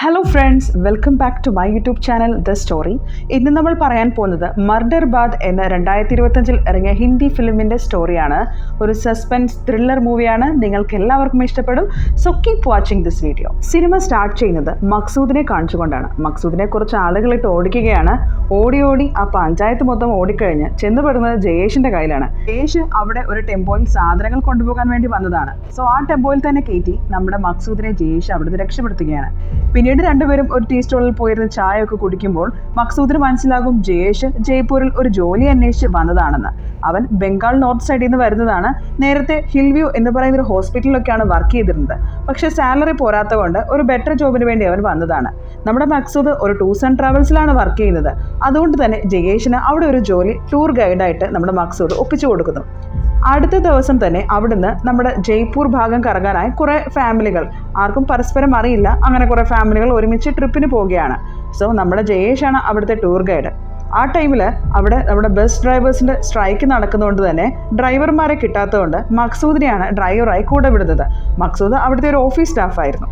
Hello friends, welcome back to my YouTube channel the story. ഇന്ന് നമ്മൾ പറയാൻ പോകുന്നത് മർഡർ ബാദ് എന്ന 2025 ഇറങ്ങിയ ഹിന്ദി ഫിലിമിൻ്റെ സ്റ്റോറിയാണ്. ഒരു സസ്പെൻസ് ത്രില്ലർ മൂവിയാണ്. നിങ്ങൾക്ക് എല്ലാവർക്കും ഇഷ്ടപ്പെടും. So keep watching this video. Cinema start ചെയ്യുന്നത് മക്സൂദിനെ കാണിച്ചുകൊണ്ടാണ്. മക്സൂദിനെ കുറച്ച് ആളുകളിട്ട് ഓടിക്കുകയാണ്. ഓടി ആ പഞ്ചായത്ത് മൊത്തം ഓടിക്കഴിഞ്ഞ് ചെന്നുപെടുന്നത് ജയേഷിൻ്റെ കയ്യിലാണ്. ജയേഷ് അവിടെ ഒരു ടെമ്പോയിൽ സാധനങ്ങൾ കൊണ്ടുപോകാൻ വേണ്ടി വന്നതാണ്. സോ ആ ടെമ്പോയിൽ തന്നെ കയറ്റി നമ്മുടെ മക്സൂദിനെ ജയേഷ് അവിടുന്ന് രക്ഷപ്പെടുത്തുകയാണ്. പിന്നീട് രണ്ടുപേരും ഒരു ടീ സ്റ്റോളിൽ പോയിരുന്ന് ചായ ഒക്കെ കുടിക്കുമ്പോൾ മക്സൂദിന് മനസ്സിലാകും ജയേഷ് ജയ്പൂരിൽ ഒരു ജോലി അന്വേഷിച്ച് വന്നതാണെന്ന്. അവൻ ബംഗാൾ നോർത്ത് സൈഡിൽ നിന്ന് വരുന്നതാണ്. നേരത്തെ ഹിൽവ്യൂ എന്ന് പറയുന്ന ഒരു ഹോസ്പിറ്റലിലൊക്കെയാണ് വർക്ക് ചെയ്തിരുന്നത്. പക്ഷേ സാലറി പോരാത്ത കൊണ്ട് ഒരു ബെറ്റർ ജോബിന് വേണ്ടി അവൻ വന്നതാണ്. നമ്മുടെ മക്സൂദ് ഒരു ടൂർസ് ആൻഡ് ട്രാവൽസിലാണ് വർക്ക് ചെയ്യുന്നത്. അതുകൊണ്ട് തന്നെ ജയേഷിന് അവിടെ ഒരു ജോലി ടൂർ ഗൈഡായിട്ട് നമ്മുടെ മക്സൂദ് ഒപ്പിച്ചു കൊടുക്കുന്നു. അടുത്ത ദിവസം തന്നെ അവിടുന്ന് നമ്മുടെ ജയ്പൂർ ഭാഗം കറങ്ങാനായി കുറേ ഫാമിലികൾ, ആർക്കും പരസ്പരം അറിയില്ല, അങ്ങനെ കുറേ ഫാമിലികൾ ഒരുമിച്ച് ട്രിപ്പിന് പോവുകയാണ്. സോ നമ്മുടെ ജയേഷാണ് അവിടുത്തെ ടൂർ ഗൈഡ്. ആ ടൈമിൽ അവിടെ നമ്മുടെ ബസ് ഡ്രൈവേഴ്സിൻ്റെ സ്ട്രൈക്ക് നടക്കുന്നതുകൊണ്ട് തന്നെ ഡ്രൈവർമാരെ കിട്ടാത്തതുകൊണ്ട് മക്സൂദിനെയാണ് ഡ്രൈവറായി കൂടെ വിടുന്നത്. മക്സൂദ് അവിടുത്തെ ഒരു ഓഫീസ് സ്റ്റാഫായിരുന്നു.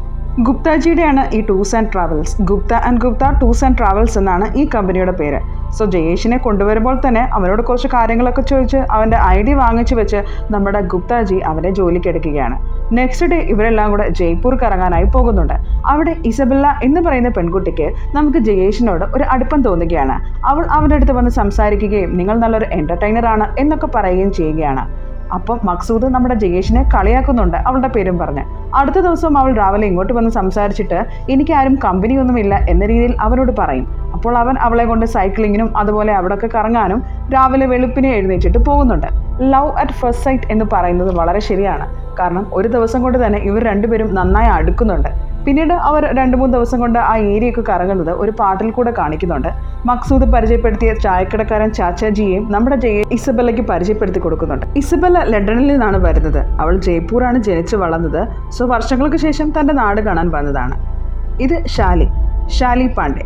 ഗുപ്താജിയുടെയാണ് ഈ tours and travels. Gupta tours and travels എന്നാണ് ഈ കമ്പനിയുടെ പേര്. സോ ജയേഷിനെ കൊണ്ടുവരുമ്പോൾ തന്നെ അവനോട് കുറച്ച് കാര്യങ്ങളൊക്കെ ചോദിച്ച് അവൻ്റെ ID വാങ്ങിച്ചു വെച്ച് നമ്മുടെ ഗുപ്താജി അവനെ ജോലിക്ക് എടുക്കുകയാണ്. നെക്സ്റ്റ് ഡേ ഇവരെല്ലാം കൂടെ ജയ്പൂർ കറങ്ങാനായി പോകുന്നുണ്ട്. അവിടെ ഇസബെല്ല എന്ന് പറയുന്ന പെൺകുട്ടിക്ക് നമുക്ക് ജയേഷിനോട് ഒരു അടുപ്പം തോന്നുകയാണ്. അവൾ അവൻ്റെ അടുത്ത് വന്ന് സംസാരിക്കുകയും നിങ്ങൾ നല്ലൊരു എൻ്റർടൈനറാണ് എന്നൊക്കെ പറയുകയും ചെയ്യുകയാണ്. അപ്പം മക്സൂദ് നമ്മുടെ ജയേഷിനെ കളിയാക്കുന്നുണ്ട് അവളുടെ പേരും പറഞ്ഞ്. അടുത്ത ദിവസം അവൾ രാവിലെ ഇങ്ങോട്ട് വന്ന് സംസാരിച്ചിട്ട് എനിക്കാരും കമ്പനിയൊന്നുമില്ല എന്ന രീതിയിൽ അവനോട് പറയും. അപ്പോൾ അവൻ അവളെ കൊണ്ട് സൈക്ലിങ്ങിനും അതുപോലെ അവിടെയൊക്കെ കറങ്ങാനും രാവിലെ വെളുപ്പിനെ എഴുന്നേറ്റിട്ട് പോകുന്നുണ്ട്. ലവ് അറ്റ് ഫസ്റ്റ് സൈറ്റ് എന്ന് പറയുന്നത് വളരെ ശരിയാണ്. കാരണം ഒരു ദിവസം കൊണ്ട് തന്നെ ഇവർ രണ്ടുപേരും നന്നായി അടുക്കുന്നുണ്ട്. പിന്നീട് അവർ 2-3 ദിവസം കൊണ്ട് ആ ഏരിയയൊക്കെ കറങ്ങുന്നത് ഒരു പാട്ടിൽ കൂടെ കാണിക്കുന്നുണ്ട്. മക്സൂദ് പരിചയപ്പെടുത്തിയ ചായക്കടക്കാരൻ ചാച്ചാജിയെയും നമ്മുടെ ഇസബെല്ലയ്ക്ക് പരിചയപ്പെടുത്തി കൊടുക്കുന്നുണ്ട്. ഇസബെല്ല ലണ്ടനിൽ നിന്നാണ് വരുന്നത്. അവൾ ജയ്പൂരാണ് ജനിച്ചു വളർന്നത്. സോ വർഷങ്ങൾക്ക് ശേഷം തൻ്റെ നാട് കാണാൻ വന്നതാണ്. ഇത് ഷാലി പാണ്ഡെ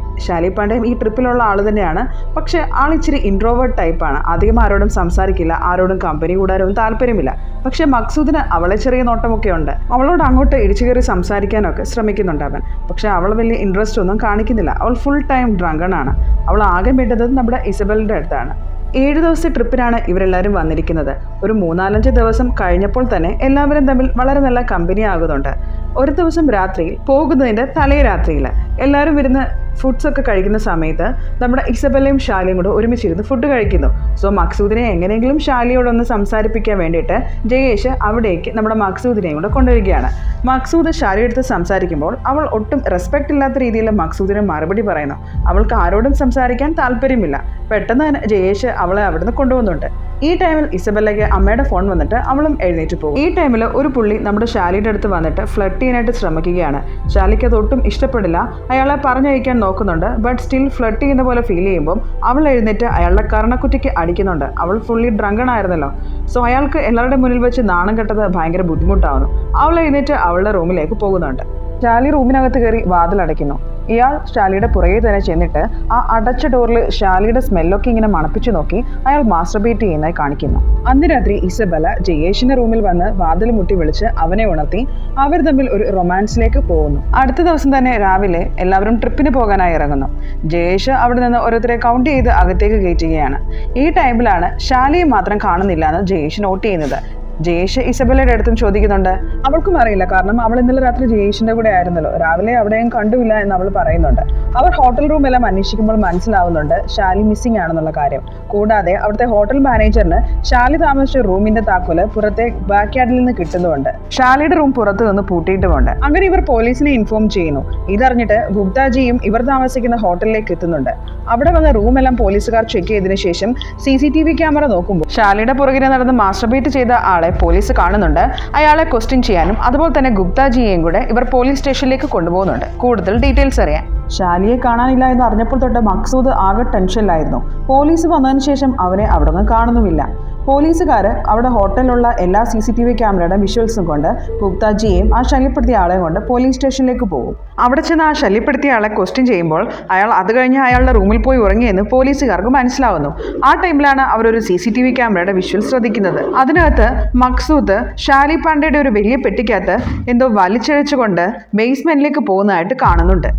ഈ ട്രിപ്പിലുള്ള ആൾ തന്നെയാണ്. പക്ഷേ ആൾ ഇച്ചിരി ഇൻട്രോവേർട്ട് ടൈപ്പാണ്. അധികം ആരോടും സംസാരിക്കില്ല, ആരോടും കമ്പനി കൂടാനും താല്പര്യമില്ല. പക്ഷേ മക്സൂദിന് അവളെ ചെറിയ നോട്ടമൊക്കെ ഉണ്ട്. അവളോട് അങ്ങോട്ട് ഇടിച്ചു കയറി സംസാരിക്കാനൊക്കെ ശ്രമിക്കുന്നുണ്ട് അവൻ. പക്ഷേ അവൾ വലിയ ഇൻട്രസ്റ്റ് ഒന്നും കാണിക്കുന്നില്ല. അവൾ ഫുൾ ടൈം ഡ്രങ്കണാണ്. അവൾ ആകെ വിട്ടത് നമ്മുടെ ഇസബെല്ലിൻ്റെ അടുത്താണ്. 7 ദിവസത്തെ ട്രിപ്പിനാണ് ഇവരെല്ലാവരും വന്നിരിക്കുന്നത്. ഒരു 3-4 ദിവസം കഴിഞ്ഞപ്പോൾ തന്നെ എല്ലാവരും തമ്മിൽ വളരെ നല്ല കമ്പനി ആകുന്നുണ്ട്. ഒരു ദിവസം രാത്രിയിൽ പോകുന്നതിൻ്റെ തലേ രാത്രിയിൽ എല്ലാവരും ഇരുന്ന് ഫുഡ്സൊക്കെ കഴിക്കുന്ന സമയത്ത് നമ്മുടെ ഇസബെല്ലയും ഷാലിയും കൂടെ ഒരുമിച്ചിരുന്ന് ഫുഡ് കഴിക്കുന്നു. സോ മക്സൂദിനെ എങ്ങനെയെങ്കിലും ഷാലിയോടൊന്ന് സംസാരിപ്പിക്കാൻ വേണ്ടിയിട്ട് ജയേഷ് അവിടേക്ക് നമ്മുടെ മക്സൂദിനെയും കൂടെ കൊണ്ടുവരികയാണ്. മക്സൂദ് ഷാലിയെടുത്ത് സംസാരിക്കുമ്പോൾ അവൾ ഒട്ടും റെസ്പെക്റ്റ് ഇല്ലാത്ത രീതിയിൽ മക്സൂദിന് മറുപടി പറയുന്നു. അവൾക്ക് ആരോടും സംസാരിക്കാൻ താല്പര്യമില്ല. പെട്ടെന്ന് തന്നെ ജയേഷ് അവളെ അവിടുന്ന് കൊണ്ടുവന്നുണ്ട്. ഈ ടൈമിൽ ഇസബെല്ലയ്ക്ക് അമ്മയുടെ ഫോൺ വന്നിട്ട് അവളും എഴുന്നേറ്റ് പോകും. ഈ ടൈമിൽ ഒരു പുള്ളി നമ്മുടെ ഷാലിയുടെ അടുത്ത് വന്നിട്ട് ഫ്ലർട്ട് ചെയ്യാനായിട്ട് ശ്രമിക്കുകയാണ്. ഷാലിക്ക് അത് ഒട്ടും ഇഷ്ടപ്പെടില്ല. അയാളെ പറഞ്ഞയക്കാൻ നോക്കുന്നുണ്ട്. ബട്ട് സ്റ്റിൽ ഫ്ലർട്ട് ചെയ്യുന്ന പോലെ ഫീൽ ചെയ്യുമ്പോൾ അവൾ എഴുന്നേറ്റ് അയാളുടെ കർണക്കുറ്റിക്ക് അടിക്കുന്നുണ്ട്. അവൾ ഫുള്ളി ഡ്രങ്കണായിരുന്നല്ലോ. സോ അയാൾക്ക് എല്ലാവരുടെ മുന്നിൽ വെച്ച് നാണം കെട്ടത് ഭയങ്കര ബുദ്ധിമുട്ടാവുന്നു. അവൾ എഴുന്നേറ്റ് അവളുടെ റൂമിലേക്ക് പോകുന്നുണ്ട്. ഷാലി റൂമിനകത്ത് കയറി വാതിലടയ്ക്കുന്നു. ഇയാൾ ഷാലിയുടെ പുറകെ തന്നെ ചെന്നിട്ട് ആ അടച്ച ഡോറിൽ ഷാലിയുടെ സ്മെല്ലൊക്കെ ഇങ്ങനെ മണപ്പിച്ചു നോക്കി അയാൾ മാസ്റ്റർബേറ്റ് ചെയ്യുന്നതായി കാണിക്കുന്നു. അന്ന് രാത്രി ഇസബെല്ല ജയേഷിന്റെ റൂമിൽ വന്ന് വാതിൽ മുട്ടി വിളിച്ച് അവനെ ഉണർത്തി അവർ തമ്മിൽ ഒരു റൊമാൻസിലേക്ക് പോകുന്നു. അടുത്ത ദിവസം തന്നെ രാവിലെ എല്ലാവരും ട്രിപ്പിന് പോകാനായി ഇറങ്ങുന്നു. ജയേഷ് അവിടെ നിന്ന് ഓരോരുത്തരെ കൗണ്ട് ചെയ്ത് അകത്തേക്ക് കയറ്റുകയാണ്. ഈ ടൈമിലാണ് ഷാലിയെ മാത്രം കാണുന്നില്ല എന്ന് ജയേഷ് നോട്ട് ചെയ്യുന്നത്. ജയേഷ് ഇസബെല്ലയുടെ അടുത്തും ചോദിക്കുന്നുണ്ട്. അവൾക്കും അറിയില്ല, കാരണം അവൾ ഇന്നലെ രാത്രി ജയേഷിന്റെ കൂടെ ആയിരുന്നല്ലോ. രാവിലെ അവിടെയും കണ്ടുമില്ല എന്ന് അവൾ പറയുന്നുണ്ട്. അവർ ഹോട്ടൽ റൂം എല്ലാം അന്വേഷിക്കുമ്പോൾ മനസ്സിലാവുന്നുണ്ട് ഷാലി മിസ്സിംഗ് ആണെന്നുള്ള കാര്യം. കൂടാതെ അവിടുത്തെ ഹോട്ടൽ മാനേജറിന് ഷാലി താമസിച്ച റൂമിന്റെ താക്കോല് പുറത്തെ ബാക്ക് യാർഡിൽ നിന്ന് കിട്ടുന്നുമുണ്ട്. ഷാലിയുടെ റൂം പുറത്തു നിന്ന് പൂട്ടിയിട്ടുമുണ്ട്. അങ്ങനെ ഇവർ പോലീസിനെ ഇൻഫോം ചെയ്യുന്നു. ഇതറിഞ്ഞിട്ട് ഗുപ്താജിയും ഇവർ താമസിക്കുന്ന ഹോട്ടലിലേക്ക് എത്തുന്നുണ്ട്. അവിടെ വന്ന റൂമെല്ലാം പോലീസുകാർ ചെക്ക് ചെയ്തതിനു ശേഷം CCTV ക്യാമറ നോക്കുമ്പോൾ ഷാലിയുടെ പുറകിനെ നടന്ന് മാസ്റ്റർബേറ്റ് ചെയ്ത ആളെ പോലീസ് കാണുന്നുണ്ട്. അയാളെ ക്വസ്റ്റ്യൻ ചെയ്യാനും അതുപോലെ തന്നെ ഗുപ്താജിയെയും കൂടെ ഇവർ പോലീസ് സ്റ്റേഷനിലേക്ക് കൊണ്ടുപോകുന്നുണ്ട് കൂടുതൽ ഡീറ്റെയിൽസ് അറിയാൻ. ഷാലിയെ കാണാനില്ല എന്ന് അറിഞ്ഞപ്പോൾ തൊട്ട് മക്സൂദ് ആകെ ടെൻഷനിലായിരുന്നു. പോലീസ് വന്നതിന് ശേഷം അവനെ അവിടെ നിന്ന് കാണുന്നുമില്ല. പോലീസുകാർ അവിടെ ഹോട്ടലിലുള്ള എല്ലാ CCTV ക്യാമറയുടെ വിഷ്വൽസും കൊണ്ട് ഗുപ്താജിയെയും ആ ശല്യപ്പെടുത്തിയ ആളെയും കൊണ്ട് പോലീസ് സ്റ്റേഷനിലേക്ക് പോകും. അവിടെ ചെന്ന് ആ ശല്യപ്പെടുത്തിയ ആളെ ക്വസ്റ്റ്യൻ ചെയ്യുമ്പോൾ അയാൾ അത് കഴിഞ്ഞ് അയാളുടെ റൂമിൽ പോയി ഉറങ്ങിയെന്ന് പോലീസുകാർക്ക് മനസ്സിലാവുന്നു. ആ ടൈമിലാണ് അവരൊരു CCTV ക്യാമറയുടെ വിഷ്വൽ ശ്രദ്ധിക്കുന്നത്. അതിനകത്ത് മക്സൂദ് ഷാലി പാണ്ഡെയുടെ ഒരു വലിയ പെട്ടിക്കകത്ത് എന്തോ വലിച്ചഴിച്ചുകൊണ്ട് ബേസ്മെന്റിലേക്ക് പോകുന്നതായിട്ട് കാണുന്നുണ്ട്.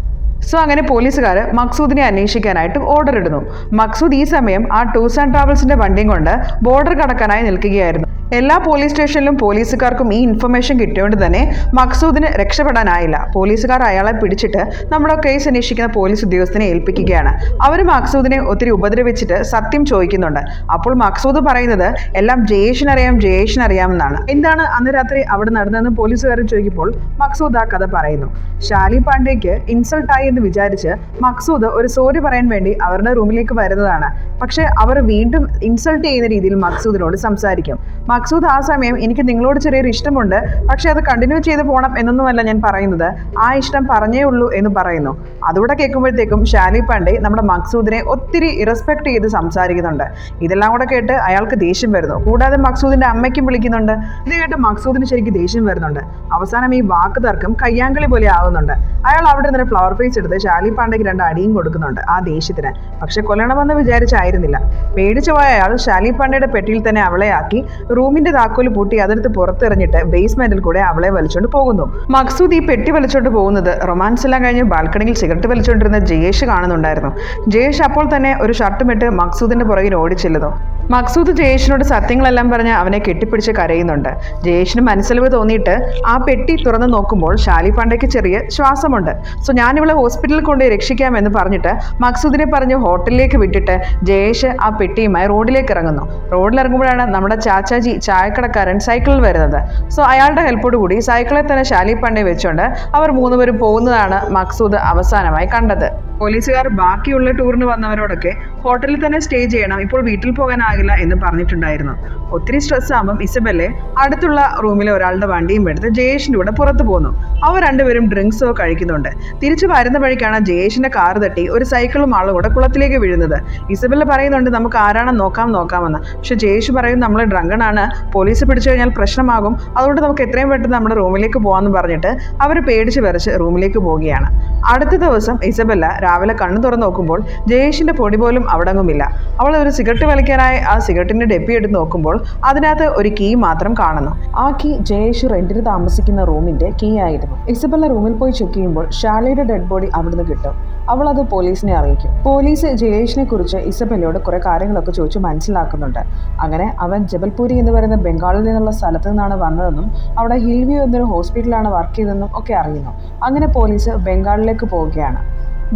സോ അങ്ങനെ പോലീസുകാർ മക്സൂദിനെ അന്വേഷിക്കാനായിട്ട് ഓർഡർ ഇടുന്നു. മക്സൂദ് ഈ സമയം ആ ടൂർസ് ആൻഡ് ട്രാവൽസിന്റെ വണ്ടിയും കൊണ്ട് ബോർഡർ കടക്കാനായി നിൽക്കുകയായിരുന്നു. എല്ലാ പോലീസ് സ്റ്റേഷനിലും പോലീസുകാർക്കും ഈ ഇൻഫർമേഷൻ കിട്ടിയോണ്ട് തന്നെ മക്സൂദിന് രക്ഷപ്പെടാനായില്ല. പോലീസുകാർ അയാളെ പിടിച്ചിട്ട് നമ്മുടെ കേസ് അന്വേഷിക്കുന്ന പോലീസ് ഉദ്യോഗസ്ഥനെ ഏൽപ്പിക്കുകയാണ്. അവർ മക്സൂദിനെ ഒത്തിരി ഉപദ്രവിച്ചിട്ട് സത്യം ചോദിക്കുന്നുണ്ട്. അപ്പോൾ മക്സൂദ് പറയുന്നത് എല്ലാം ജയേഷിനറിയാമെന്നാണ്. എന്താണ് അന്ന് രാത്രി അവിടെ നടന്നതെന്ന് പോലീസുകാർ ചോദിക്കുമ്പോൾ മക്സൂദ് ആ കഥ പറയുന്നു. ഷാലി പാണ്ഡെയ്ക്ക് ഇൻസൾട്ടായി എന്ന് വിചാരിച്ച് മക്സൂദ് ഒരു സോറി പറയാൻ വേണ്ടി അവരുടെ റൂമിലേക്ക് വരുന്നതാണ്. പക്ഷെ അവർ വീണ്ടും ഇൻസൾട്ട് ചെയ്യുന്ന രീതിയിൽ മക്സൂദിനോട് സംസാരിക്കും. മക്സൂദ് ആ സമയം എനിക്ക് നിങ്ങളോട് ചെറിയൊരു ഇഷ്ടമുണ്ട്, പക്ഷെ അത് കണ്ടിന്യൂ ചെയ്ത് പോകണം എന്നൊന്നുമല്ല ഞാൻ പറയുന്നത്, ആ ഇഷ്ടം പറഞ്ഞേ ഉള്ളൂ എന്ന് പറയുന്നു. അതുകൂടെ കേൾക്കുമ്പോഴത്തേക്കും ഷാലി പാണ്ഡെ നമ്മുടെ മക്സൂദിനെ ഒത്തിരി ഇറസ്പെക്ട് ചെയ്ത് സംസാരിക്കുന്നുണ്ട്. ഇതെല്ലാം കൂടെ കേട്ട് അയാൾക്ക് ദേഷ്യം വരുന്നു. കൂടാതെ മക്സൂദിന്റെ അമ്മയ്ക്കും വിളിക്കുന്നുണ്ട്. ഇത് കേട്ട് മക്സൂദിന് ശരിക്കും ദേഷ്യം വരുന്നുണ്ട്. അവസാനം ഈ വാക്ക് തർക്കം കയ്യാങ്കളി പോലെ ആവുന്നുണ്ട്. അയാൾ അവിടെ നിന്ന് ഫ്ലവർ ഫേസ് എടുത്ത് ഷാലി പാണ്ഡെയ്ക്ക് 2 അടിയും കൊടുക്കുന്നുണ്ട് ആ ദേഷ്യത്തിന്. പക്ഷെ കൊല്ലണമെന്ന് വിചാരിച്ചായിരുന്നില്ല. പേടിച്ചു പോയ അയാൾ ഷാലി പാണ്ഡെയുടെ പെട്ടിയിൽ തന്നെ അവളെ ആക്കി റൂമിന്റെ താക്കോല് പൂട്ടി അതെടുത്ത് പുറത്തെറിഞ്ഞിട്ട് ബേസ്മെന്റിൽ കൂടെ അവളെ വലിച്ചോണ്ട് പോകുന്നു. മക്സൂദ് ഈ പെട്ടി വലിച്ചോണ്ട് പോകുന്നത് റൊമാൻസ് എല്ലാം കഴിഞ്ഞ് ബാൽക്കണിയിൽ സിഗരറ്റ് വലിച്ചോണ്ടിരുന്ന ജയേഷ് കാണുന്നുണ്ടായിരുന്നു. ജയേഷ് അപ്പോൾ തന്നെ ഒരു ഷർട്ടുമിട്ട് മക്സൂദിന്റെ പുറകിൽ ഓടിച്ചെല്ലുന്നു. മക്സൂദ് ജയേഷിനോട് സത്യങ്ങളെല്ലാം പറഞ്ഞ് അവനെ കെട്ടിപ്പിടിച്ച് കരയുന്നുണ്ട്. ജയേഷിന് മനസ്സിലവ് തോന്നിയിട്ട് ആ പെട്ടി തുറന്ന് നോക്കുമ്പോൾ ഷാലി പാണ്ഡെയ്ക്ക് ചെറിയ ശ്വാസമുണ്ട്. സോ ഞാനിവളെ ഹോസ്പിറ്റലിൽ കൊണ്ട് രക്ഷിക്കാമെന്ന് പറഞ്ഞിട്ട് മക്സൂദിനെ പറഞ്ഞ് ഹോട്ടലിലേക്ക് വിട്ടിട്ട് ജയേഷ് ആ പെട്ടിയുമായി റോഡിലേക്ക് ഇറങ്ങുന്നു. റോഡിലിറങ്ങുമ്പോഴാണ് നമ്മുടെ ചാച്ചാജി ചായക്കടക്കാരൻ സൈക്കിളിൽ വരുന്നത്. സോ അയാളുടെ ഹെൽപ്പോട് കൂടി സൈക്കിളിൽ തന്നെ ഷാലി പാണ്ഡെ വെച്ചുകൊണ്ട് അവർ 3 പേരും പോകുന്നതാണ് മക്സൂദ് അവസാനമായി കണ്ടത്. പോലീസുകാർ ബാക്കിയുള്ള ടൂറിന് വന്നവരോടൊക്കെ ഹോട്ടലിൽ തന്നെ സ്റ്റേ ചെയ്യണം, ഇപ്പോൾ വീട്ടിൽ പോകാനാകില്ല എന്ന് പറഞ്ഞിട്ടുണ്ടായിരുന്നു. ഒത്തിരി സ്ട്രെസ് ആകുമ്പം ഇസബെല്ലെ അടുത്തുള്ള റൂമിലെ ഒരാളുടെ വണ്ടിയും എടുത്ത് ജയേഷിൻ്റെ കൂടെ പുറത്തു പോന്നു. അവർ 2 പേരും ഡ്രിങ്ക്സോ കഴിക്കുന്നുണ്ട്. തിരിച്ചു വരുന്ന വഴിക്കാണ് ജയേഷിന്റെ കാർ തട്ടി ഒരു സൈക്കിളും ആളും കൂടെ കുളത്തിലേക്ക് വീഴുന്നത്. ഇസബെല്ല പറയുന്നുണ്ട് നമുക്ക് ആരാണെന്ന് നോക്കാമെന്ന്. പക്ഷെ ജയേഷ് പറയും നമ്മൾ ഡ്രങ്കണാണ്, പോലീസ് പിടിച്ചു കഴിഞ്ഞാൽ പ്രശ്നമാകും, അതുകൊണ്ട് നമുക്ക് എത്രയും പെട്ടെന്ന് നമ്മുടെ റൂമിലേക്ക് പോകാമെന്ന് പറഞ്ഞിട്ട് അവർ പേടിച്ച് വിറച്ച് റൂമിലേക്ക് പോവുകയാണ്. അടുത്ത ദിവസം ഇസബെല്ല രാവിലെ കണ്ണു തുറന്ന് നോക്കുമ്പോൾ ജയേഷിന്റെ പൊടി പോലും അവിടെങ്ങുമില്ല. അവൾ ഒരു സിഗരറ്റ് വലിക്കാനായി ആ സിഗരറ്റിന്റെ ഡെപ്പി എടുത്ത് നോക്കുമ്പോൾ അതിനകത്ത് ഒരു കീ മാത്രം കാണുന്നു. ആ കീ ജയേഷ് റെന്റിന് താമസിക്കുന്ന റൂമിന്റെ കീ ആയിരുന്നു. ഇസബെല്ല റൂമിൽ പോയി ചെക്ക് ചെയ്യുമ്പോൾ ഷാലിയുടെ ഡെഡ് ബോഡി അവിടുന്ന് കിട്ടും. അവൾ അത് പോലീസിനെ അറിയിക്കും. പോലീസ് ജയേഷിനെ കുറിച്ച് ഇസബെല്ലയോട് കുറെ കാര്യങ്ങളൊക്കെ ചോദിച്ചു മനസ്സിലാക്കുന്നുണ്ട്. അങ്ങനെ അവൻ ജബൽപൂരി എന്ന് പറയുന്ന ബംഗാളിൽ നിന്നുള്ള സ്ഥലത്ത് നിന്നാണ് വന്നതെന്നും അവിടെ ഹിൽവ്യൂ എന്നൊരു ഹോസ്പിറ്റലാണ് വർക്ക് ചെയ്തതെന്നും ഒക്കെ അറിയുന്നു. അങ്ങനെ പോലീസ് ബംഗാളിലേക്ക് പോവുകയാണ്.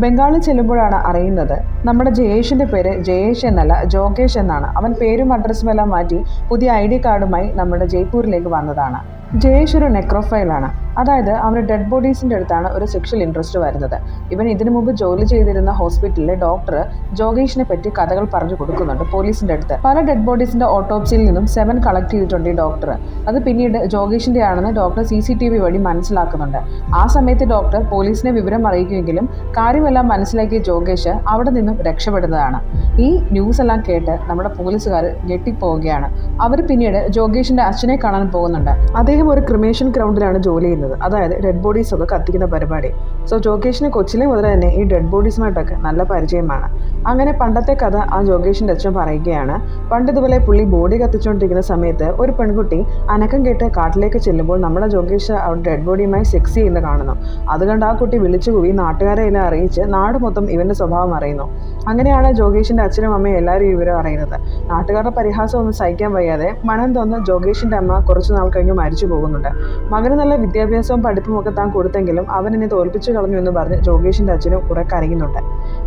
ബംഗാളിൽ ചെല്ലുമ്പോഴാണ് അറിയുന്നത് നമ്മുടെ ജയേഷിന്റെ പേര് ജയേഷ് എന്നല്ല ജോഗേഷ് എന്നാണ്. അവൻ പേരും അഡ്രസ്സും എല്ലാം മാറ്റി പുതിയ ID കാർഡുമായി നമ്മുടെ ജയ്പൂരിലേക്ക് വന്നതാണ്. ജയേഷ് ഒരു നെക്രോഫൈലാണ്, അതായത് അവന് ഡെഡ് ബോഡീസിൻ്റെ അടുത്താണ് ഒരു സെക്ഷൽ ഇൻട്രസ്റ്റ് വരുന്നത്. ഇവൻ ഇതിനു മുമ്പ് ജോലി ചെയ്തിരുന്ന ഹോസ്പിറ്റലിലെ ഡോക്ടർ ജോഗേഷിനെ പറ്റി കഥകൾ പറഞ്ഞു കൊടുക്കുന്നുണ്ട് പോലീസിൻ്റെ അടുത്ത്. പല ഡെഡ് ബോഡീസിൻ്റെ ഓട്ടോപ്സിയിൽ നിന്നും 7 കളക്ട് ചെയ്തിട്ടുണ്ട് ഈ ഡോക്ടർ. അത് പിന്നീട് ജോഗേഷിൻ്റെ ആണെന്ന് ഡോക്ടർ CCTV വഴി മനസ്സിലാക്കുന്നുണ്ട്. ആ സമയത്ത് ഡോക്ടർ പോലീസിനെ വിവരം അറിയിക്കുമെങ്കിലും കാര്യമെല്ലാം മനസ്സിലാക്കിയ ജോഗേഷ് അവിടെ നിന്നും രക്ഷപ്പെടുന്നതാണ്. ഈ ന്യൂസ് എല്ലാം കേട്ട് നമ്മുടെ പോലീസുകാർ ഞെട്ടിപ്പോവുകയാണ്. അവർ പിന്നീട് ജോഗേഷിൻ്റെ അച്ഛനെ കാണാൻ പോകുന്നുണ്ട്. അദ്ദേഹം ഒരു ക്രിമേഷൻ ഗ്രൗണ്ടിലാണ് ജോലി ചെയ്യുന്നത്, അതായത് ഡെഡ് ബോഡീസ് ഒക്കെ കത്തിക്കുന്ന പരിപാടി. സോ ജോഗേഷിന് കൊച്ചിലെ മുതൽ തന്നെ ഈ ഡെഡ് ബോഡീസുമായിട്ടൊക്കെ നല്ല പരിചയമാണ്. അങ്ങനെ പണ്ടത്തെ കഥ ആ ജോഗേഷിൻ്റെ അച്ഛൻ പറയുകയാണ്. പണ്ട് ഇതുപോലെ പുള്ളി ബോഡി കത്തിച്ചുകൊണ്ടിരിക്കുന്ന സമയത്ത് ഒരു പെൺകുട്ടി അനക്കം കേട്ട് കാട്ടിലേക്ക് ചെല്ലുമ്പോൾ നമ്മുടെ ജോഗേഷ് അവിടെ ഡെഡ് ബോഡിയുമായി സെക്സ് ചെയ്യുന്ന കാണുന്നു. അതുകൊണ്ട് ആ കുട്ടി വിളിച്ചു കൂവി നാട്ടുകാരെ എല്ലാം അറിയിച്ച് നാട് മൊത്തം ഇവന്റെ സ്വഭാവം അറിയുന്നു. അങ്ങനെയാണ് ജോഗേഷിന്റെ അച്ഛനും അമ്മയും എല്ലാവരും വിവരം അറിയുന്നത്. നാട്ടുകാരുടെ പരിഹാസം ഒന്നും സഹിക്കാൻ വയ്യാതെ മനം തോന്നുന്ന ജോഗേഷിന്റെ അമ്മ കുറച്ചു നാൾ കഴിഞ്ഞ് മരിച്ചു പോകുന്നുണ്ട്. മകന് നല്ല വിദ്യാഭ്യാസവും പഠിപ്പും ഒക്കെ താൻ കൊടുത്തെങ്കിലും അവൻ എന്നെ തോൽപ്പിച്ചു കളഞ്ഞു എന്ന് പറഞ്ഞ് ജോഗേഷിന്റെ അച്ഛനും കുറെ കരയുന്നുണ്ട്.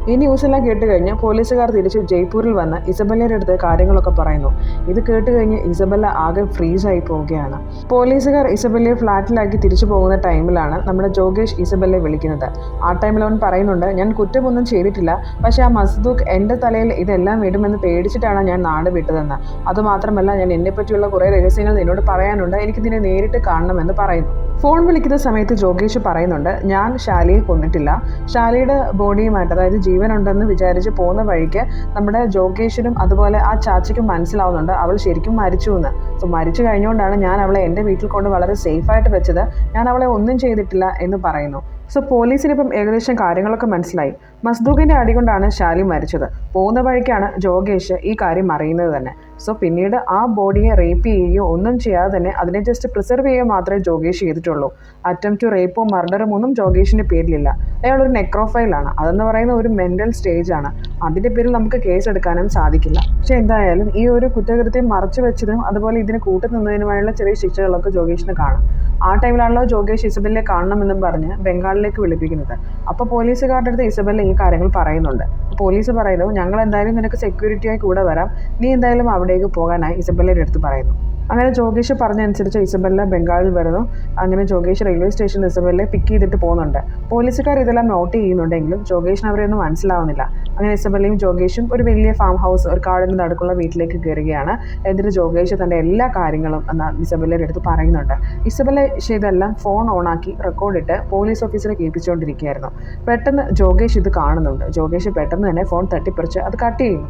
ഈ ന്യൂസ് എല്ലാം കേട്ട് കഴിഞ്ഞ് പോലീസുകാർ തിരിച്ച് ജയ്പൂരിൽ വന്ന് ഇസബെല്ലയുടെ അടുത്ത് കാര്യങ്ങളൊക്കെ പറയുന്നു. ഇത് കേട്ട് കഴിഞ്ഞ് ഇസബെല്ല ആകെ ഫ്രീസായി പോവുകയാണ്. പോലീസുകാർ ഇസബെല്ലയെ ഫ്ലാറ്റിലാക്കി തിരിച്ചു പോകുന്ന ടൈമിലാണ് നമ്മുടെ ജോഗേഷ് ഇസബെല്ലയെ വിളിക്കുന്നത്. ആ ടൈമിൽ അവൻ പറയുന്നുണ്ട്, ഞാൻ കുറ്റമൊന്നും ചെയ്തിട്ടില്ല, പക്ഷെ ആ മസ്ദൂഖ് എൻ്റെ തലയിൽ ഇതെല്ലാം ഇടുമെന്ന് പേടിച്ചിട്ടാണ് ഞാൻ നാട് വിട്ടതെന്ന്. അതുമാത്രമല്ല, ഞാൻ എന്നെ പറ്റിയുള്ള കുറേ രഹസ്യങ്ങൾ നിന്നോട് പറയാനുണ്ട്, എനിക്ക് നിന്നെ നേരിട്ട് കാണണമെന്ന് പറയുന്നു. ഫോൺ വിളിക്കുന്ന സമയത്ത് ജോഗേഷ് പറയുന്നുണ്ട്, ഞാൻ ഷാലിയെ കൊന്നിട്ടില്ല, ഷാലിയുടെ ബോഡിയുമായിട്ട് അതായത് ജീവനുണ്ടെന്ന് വിചാരിച്ച് പോകുന്ന വഴിക്ക് നമ്മുടെ ജോഗേഷിനും അതുപോലെ ആ ചാച്ചയ്ക്കും മനസ്സിലാവുന്നുണ്ട് അവൾ ശരിക്കും മരിച്ചു എന്ന്. സോ മരിച്ചു കഴിഞ്ഞുകൊണ്ടാണ് ഞാൻ അവളെ എൻ്റെ വീട്ടിൽ കൊണ്ട് വളരെ സേഫായിട്ട് വെച്ചത്, ഞാൻ അവളെ ഒന്നും ചെയ്തിട്ടില്ല എന്ന് പറയുന്നു. സോ പോലീസിനിപ്പം ഏകദേശം കാര്യങ്ങളൊക്കെ മനസ്സിലായി. മസ്ദൂഖിൻ്റെ അടികൊണ്ടാണ് ശാലി മരിച്ചത്. പോകുന്ന വഴിക്കാണ് ജോഗേഷ് ഈ കാര്യം അറിയുന്നത് തന്നെ. സോ പിന്നീട് ആ ബോഡിയെ റേപ്പ് ചെയ്യുകയോ ഒന്നും ചെയ്യാതെ തന്നെ അതിനെ ജസ്റ്റ് പ്രിസർവ് ചെയ്യുക മാത്രമേ ജോഗേഷ് ചെയ്തിട്ടുള്ളൂ. അറ്റംപ്റ്റ് ടു റേപ്പോ മർഡറും ഒന്നും ജോഗേഷിൻ്റെ പേരിലില്ല. അയാളൊരു നെക്രോഫൈലാണ്. അതെന്ന് പറയുന്ന ഒരു മെൻ്റൽ സ്റ്റേജാണ്. അതിൻ്റെ പേരിൽ നമുക്ക് കേസ് എടുക്കാനും സാധിക്കില്ല. പക്ഷേ എന്തായാലും ഈ ഒരു കുറ്റകൃത്യം മറച്ചു വെച്ചതിനും അതുപോലെ ഇതിന് കൂട്ടുനിന്നതിനുമായുള്ള ചെറിയ ശിക്ഷകളൊക്കെ ജോഗേഷിന് കാണും. ആ ടൈമിലാണല്ലോ ജോഗേഷ് ഇസബെല്ലെ കാണണമെന്നും പറഞ്ഞ് ബംഗാളിലേക്ക് വിളിപ്പിക്കുന്നത്. അപ്പോൾ പോലീസുകാരുടെ അടുത്ത് ഇസബെല്ല ഈ കാര്യങ്ങൾ പറയുന്നുണ്ട്. പോലീസ് പറയുന്നു, ഞങ്ങൾ എന്തായാലും നിനക്ക് സെക്യൂരിറ്റിയായി കൂടെ വരാം, നീ എന്തായാലും അവിടേക്ക് പോകാനായി ഇസബെല്ലയുടെ അടുത്ത് പറയുന്നു. അങ്ങനെ ജോഗേഷ് പറഞ്ഞനുസരിച്ച് ഇസബെല്ല ബംഗാളിൽ വരുന്നു. അങ്ങനെ ജോഗേഷ് റെയിൽവേ സ്റ്റേഷനിൽ ഇസബെല്ലെ പിക്ക് ചെയ്തിട്ട് പോകുന്നുണ്ട്. പോലീസുകാർ ഇതെല്ലാം നോട്ട് ചെയ്യുന്നുണ്ടെങ്കിലും ജോഗേഷിന് അവരെയൊന്നും മനസ്സിലാവുന്നില്ല. അങ്ങനെ ഇസബെല്ലയും ജോഗേഷും ഒരു വലിയ ഫാം ഹൗസ്, ഒരു കാടിന് നടുക്കുള്ള വീട്ടിലേക്ക് കയറുകയാണ്. എന്നിട്ട് ജോഗേഷ് തൻ്റെ എല്ലാ കാര്യങ്ങളും ഇസബെല്ലയുടെ അടുത്ത് പറയുന്നുണ്ട്. ഇസബെല്ല ഇതെല്ലാം ഫോൺ ഓണാക്കി റെക്കോർഡിട്ട് പോലീസ് ഓഫീസറെ കേൾപ്പിച്ചുകൊണ്ടിരിക്കുകയായിരുന്നു. പെട്ടെന്ന് ജോഗേഷ് ഇത് കാണുന്നുണ്ട്. ജോഗേഷ് പെട്ടെന്ന് തന്നെ ഫോൺ തട്ടിപ്പറിച്ച് അത് കട്ട് ചെയ്യുന്നു.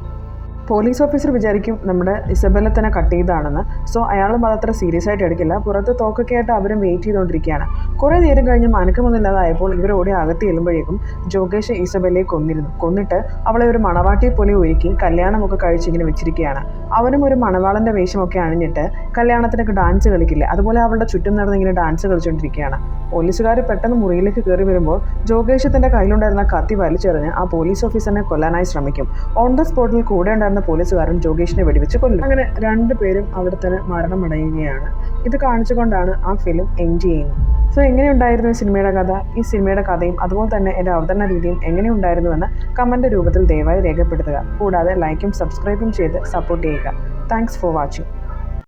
പോലീസ് ഓഫീസർ വിചാരിക്കും നമ്മുടെ ഇസബെല്ല തന്നെ കട്ട് ചെയ്തതാണെന്ന്. സോ അയാളും അതത്ര സീരിയസ് ആയിട്ട് എടുക്കില്ല. പുറത്ത് തോക്കൊക്കെ ആയിട്ട് അവരും വെയിറ്റ് ചെയ്തുകൊണ്ടിരിക്കുകയാണ്. കുറേ നേരം കഴിഞ്ഞ് അനക്കമൊന്നുമില്ലാതായപ്പോൾ ഇവരോടെ അകത്ത് ചെല്ലുമ്പോഴേക്കും ജോഗേഷ് ഇസബെല്ലയെ കൊന്നിട്ട് അവളെ ഒരു മണവാട്ടിയെ പോലെ ഒരുക്കി കല്യാണമൊക്കെ കഴിച്ചിങ്ങനെ വെച്ചിരിക്കുകയാണ്. അവനും ഒരു മണവാളൻ്റെ വേഷമൊക്കെ അണിഞ്ഞിട്ട് കല്യാണത്തിനൊക്കെ ഡാൻസ് കളിക്കില്ലേ, അതുപോലെ അവളുടെ ചുറ്റും നടന്ന് ഇങ്ങനെ ഡാൻസ് കളിച്ചുകൊണ്ടിരിക്കുകയാണ്. പോലീസുകാർ പെട്ടെന്ന് മുറിയിലേക്ക് കയറി വരുമ്പോൾ ജോഗേഷ് തൻ്റെ കയ്യിലുണ്ടായിരുന്ന കത്തി വലിച്ചെറിഞ്ഞ് ആ പോലീസ് ഓഫീസറിനെ കൊല്ലാനായി ശ്രമിക്കും. ഓൺ ദ സ്പോട്ടിൽ കൂടെ ഉണ്ടായിരുന്ന പോലീസുകാരൻ ജോഗേഷിനെ വെടിവെച്ച് കൊല്ലും. അങ്ങനെ രണ്ടുപേരും അവിടെ തന്നെ മരണമടയുകയാണ്. ഇത് കാണിച്ചുകൊണ്ടാണ് ആ ഫിലിം എൻഡ് ചെയ്യുന്നത്. സോ എങ്ങനെയുണ്ടായിരുന്നു ഈ സിനിമയുടെ കഥ? ഈ സിനിമയുടെ കഥയും അതുപോലെ തന്നെ എൻ്റെ അവതരണ രീതിയും എങ്ങനെയുണ്ടായിരുന്നുവെന്ന് കമൻറ്റ് രൂപത്തിൽ ദയവായി രേഖപ്പെടുത്തുക. കൂടാതെ ലൈക്കും സബ്സ്ക്രൈബും ചെയ്ത് സപ്പോർട്ട് ചെയ്യുക. Thanks for watching.